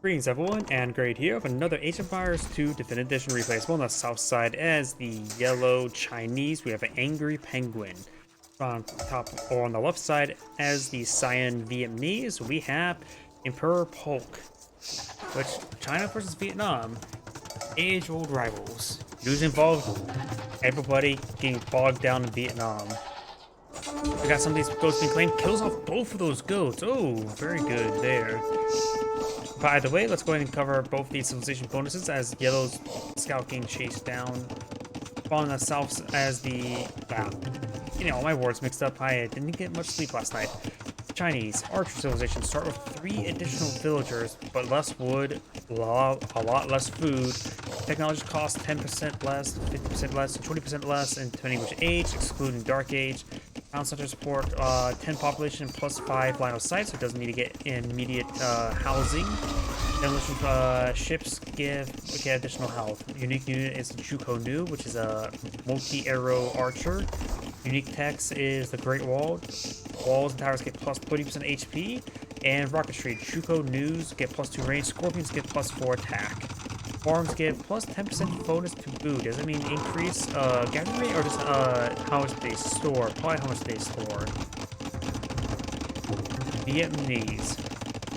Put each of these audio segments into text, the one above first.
Greetings everyone, and Great here with another Age of Empires 2 Definitive Edition replay. Well, on the south side as the yellow Chinese, we have an angry penguin. On top or on the left side as the cyan Vietnamese, we have ImperPok, which China versus Vietnam, age-old rivals. Usually involved everybody getting bogged down in Vietnam. We got some of these goats being claimed, kills off both of those goats. Oh, very good there. By the way, let's go ahead and cover both these civilization bonuses as Yellow's scout getting chased down. Following the south as the... wow. You know, my words mixed up. I didn't get much sleep last night. Chinese Archer civilization start with 3 additional villagers, but less wood, a lot less food. Technology costs 10% less, 50% less, and 20% less, and depending which age, excluding Dark Age. Town center support 10 population plus 5 line of sight, so it doesn't need to get immediate housing. Demolition ships get additional health. Unique unit is the Chuko Nu, which is a multi-arrow archer. Unique text is the Great Wall. Walls and towers get plus 30% HP. And rocketry, Chuko Nus get plus 2 range. Scorpions get plus 4 attack. Farms get plus 10% bonus to boot. Does it mean increase gathering rate or just how much they store? Probably how much they store. Vietnamese.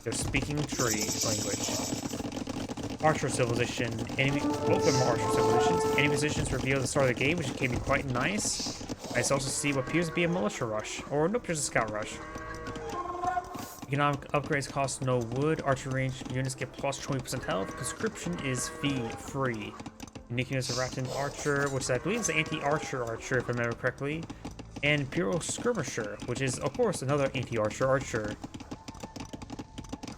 They're speaking tree language. Archer civilization. Enemy. Both of them are archer civilizations. Enemy positions reveal at the start of the game, which can be quite nice. I also see what appears to be a militia rush, or nope, just a scout rush. Economic upgrades cost no wood. Archer range units get plus 20% health. Conscription is fee-free. Unique units of Rattan Archer, which I believe is an anti-archer archer, if I remember correctly. And Imperial Skirmisher, which is, of course, another anti-archer archer.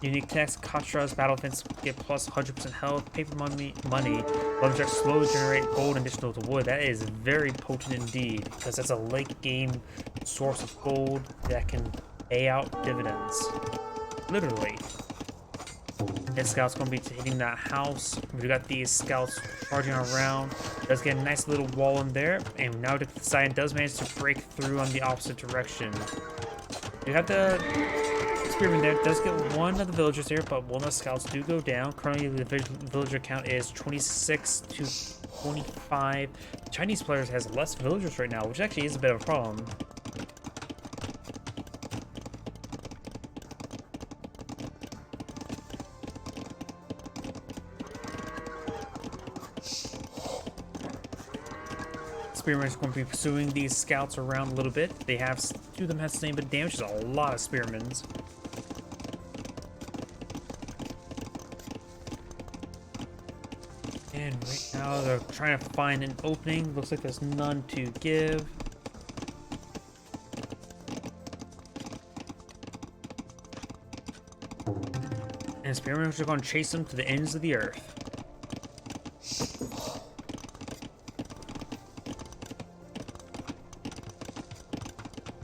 Unique text, Katra's battle fence get plus 100% health. Paper money. Lumberjack slowly generate gold additional to wood. That is very potent indeed, because that's a late game source of gold that can pay out dividends. Literally. This scout's going to be hitting that house. We got these scouts charging around. Does get a nice little wall in there. And now the Cyan does manage to break through on the opposite direction. You have the spearman there. Does get one of the villagers here, but one of the scouts do go down. Currently the villager count is 26 to 25. Chinese players has less villagers right now, which actually is a bit of a problem. Spearmen is going to be pursuing these scouts around a little bit. They have, 2 of them have the same bit of damage. There's a lot of spearmen. And right now they're trying to find an opening. Looks like there's none to give. And spearmen are going to chase them to the ends of the earth.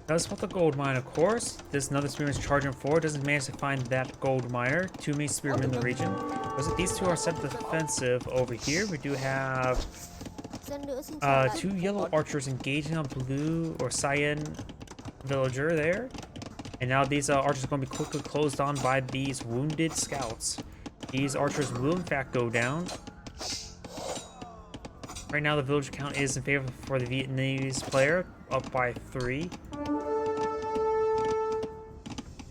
Does spot the gold mine, of course. This another spearman is charging forward. Doesn't manage to find that gold miner. 2 main spearmen in the region. Was it these 2 are set defensive over here? We do have 2 yellow archers engaging on blue or cyan villager there. And now these archers are going to be quickly closed on by these wounded scouts. These archers will in fact go down. Right now the villager count is in favor for the Vietnamese player, up by 3.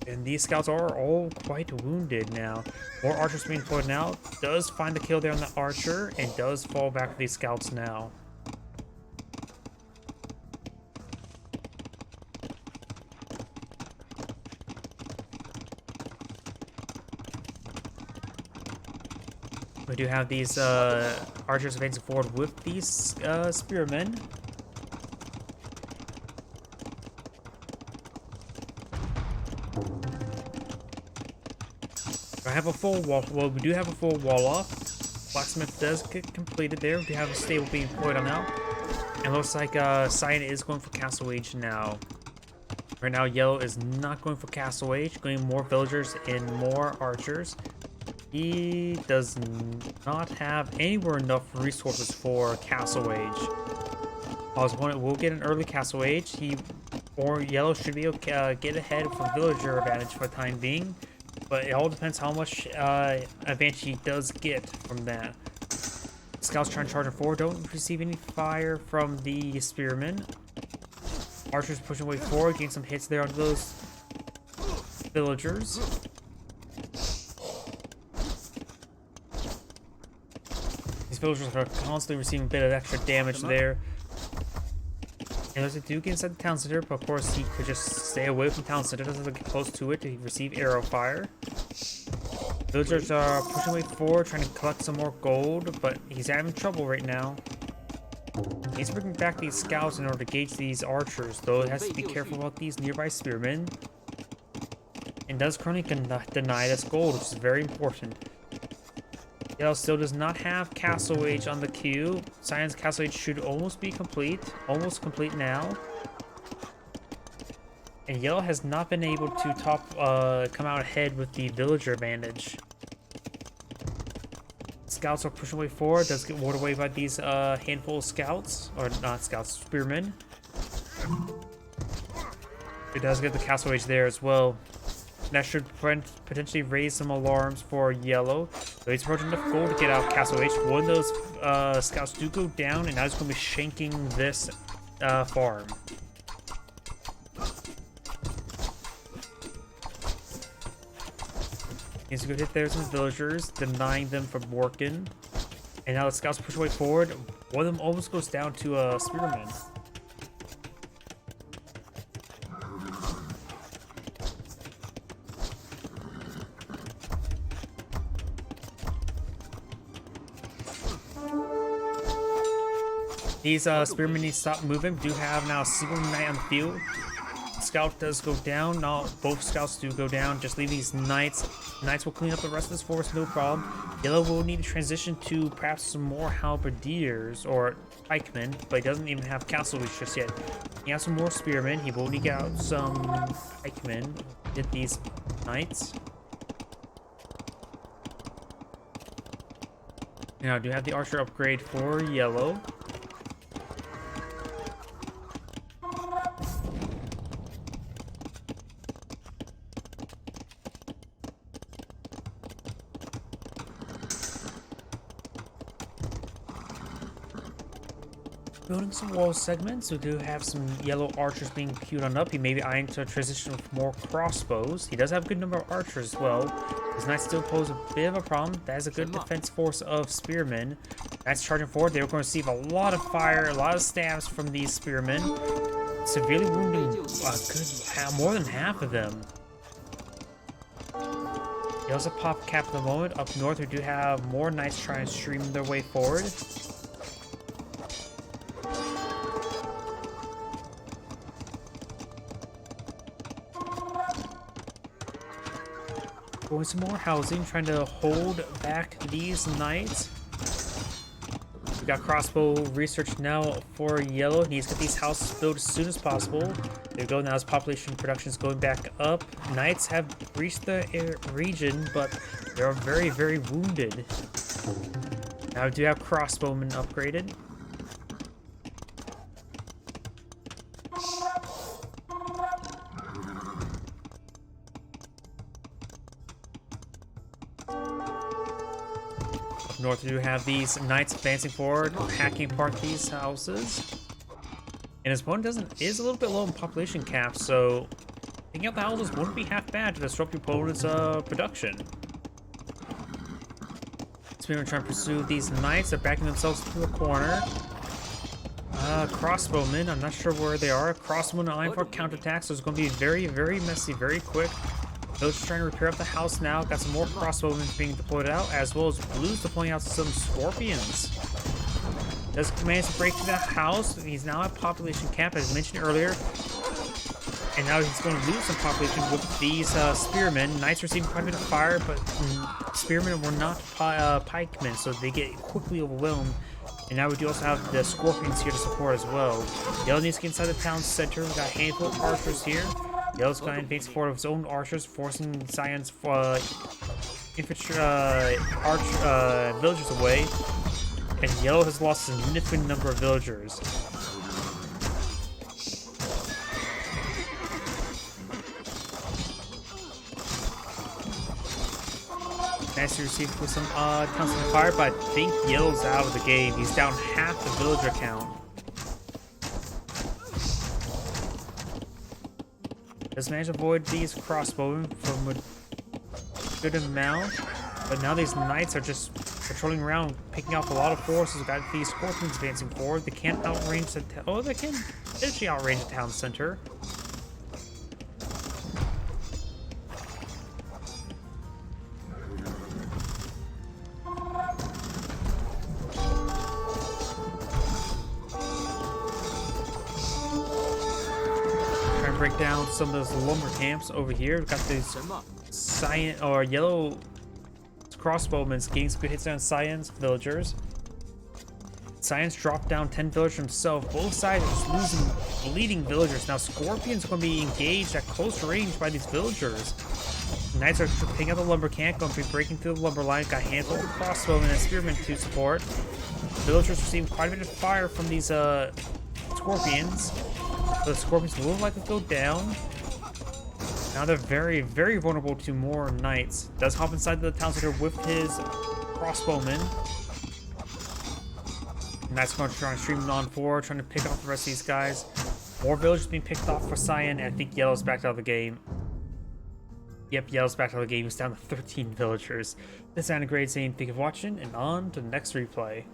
And these scouts are all quite wounded now. More archers being deployed now. Does find the kill there on the archer and does fall back to these scouts now. We do have these archers advancing forward with these spearmen. I have a full wall. Well, we do have a full wall off. Blacksmith does get completed there. We do have a stable being deployed on now. And looks like Cyan is going for Castle Age now. Right now, Yellow is not going for Castle Age, going more villagers and more archers. He does not have anywhere enough resources for Castle Age. His opponent will get an early Castle Age. Or Yellow should be able to get ahead for villager advantage for the time being. but it all depends how much advantage he does get from that. Scouts trying to charge him forward, don't receive any fire from the spearmen. Archers pushing away forward, getting some hits there on those villagers. These villagers are constantly receiving a bit of extra damage there. And there's a Duke inside the town center, but of course he could just stay away from town center, doesn't get close to it to receive arrow fire. Villagers are pushing way forward, trying to collect some more gold, but he's having trouble right now. He's bringing back these scouts in order to gauge these archers, though he has to be careful about these nearby spearmen. And does currently deny this gold, which is very important. Yellow still does not have Castle Age on the queue. Cyan's Castle Age should almost be complete. Almost complete now. And Yellow has not been able to come out ahead with the villager advantage. Scouts are pushing way forward. Does get warded away by these handful of scouts. Or not scouts, spearmen. It does get the Castle Age there as well. That should potentially raise some alarms for Yellow. So he's approaching enough gold to get out Castle Age. One of those scouts do go down, and now he's going to be shanking this farm. He's a good hit there, some villagers, denying them from working. And now the scouts push way forward. One of them almost goes down to a spearman. These spearmen need to stop moving. Do have now a single knight on the field. Scout does go down. Now both scouts do go down. Just leave these knights. Knights will clean up the rest of this forest, no problem. Yellow will need to transition to perhaps some more halberdiers or pikemen, but he doesn't even have castle reach just yet. He has some more spearmen. He will need to get out some pikemen. Get these knights. Now I do have the archer upgrade for Yellow. Building some wall segments. We do have some yellow archers being queued on up. He may be eyeing to transition with more crossbows. He does have a good number of archers as well. His knights still pose a bit of a problem. That is a good defense force of spearmen. Knights charging forward. They are going to receive a lot of fire, a lot of stabs from these spearmen. Severely wounding more than half of them. He also pop cap at the moment. Up north, we do have more knights trying to stream their way forward. Going some more housing, trying to hold back these knights. We got crossbow research now for Yellow. He needs to get these houses built as soon as possible. There we go. Now his population production is going back up. Knights have reached the region, but they are very, very wounded. Now we do have crossbowmen upgraded. North, we do have these knights advancing forward, hacking apart these houses. And his opponent is a little bit low in population cap, so taking out the houses wouldn't be half bad to disrupt your opponent's production. Spearmen trying to pursue these knights. They're backing themselves to a corner. Crossbowmen, I'm not sure where they are. Crossbowmen eyeing for counterattacks, so it's going to be very, very messy, very quick. Those trying to repair up the house now. Got some more crossbowmen being deployed out, as well as blues deploying out some scorpions. Does manage to break through that house. He's now at population cap, as mentioned earlier. And now he's going to lose some population with these spearmen. Knights receiving quite a bit of fire, but spearmen were not pikemen, so they get quickly overwhelmed. And now we do also have the scorpions here to support as well. Yellow needs to get inside the town center. We got a handful of archers here. Yellow's going to advance forward with his own archers, forcing Cyan's infantry villagers away. And Yellow has lost a significant number of villagers. Nice to receive with some towns of fire, but I think Yellow's out of the game. He's down half the villager count. Does manage to avoid these crossbowmen from a good amount, but now these knights are just patrolling around, picking off a lot of forces. We've got these scorpions advancing forward. They can't outrange the oh, they can potentially outrange the town center. Break down some of those lumber camps over here. We've got these cyan or yellow crossbowmen getting some good hits on Cyan's villagers. Cyan's dropped down 10 villagers himself. Both sides are just losing bleeding villagers. Now Scorpions are going to be engaged at close range by these villagers. Knights are picking up the lumber camp, going to be breaking through the lumber line. Got a handful of crossbowmen and spearmen to support. Villagers receiving quite a bit of fire from these Scorpions. So the Scorpions will likely go down. Now they're very, very vulnerable to more knights. Does hop inside the town center with his crossbowmen. Knights going to try and stream on forward, trying to pick off the rest of these guys. More villagers being picked off for Cyan, and I think Yellow's back out of the game. Yep, Yellow's back out of the game. He's down to 13 villagers. This is Anna Grade saying thank you for watching, and on to the next replay.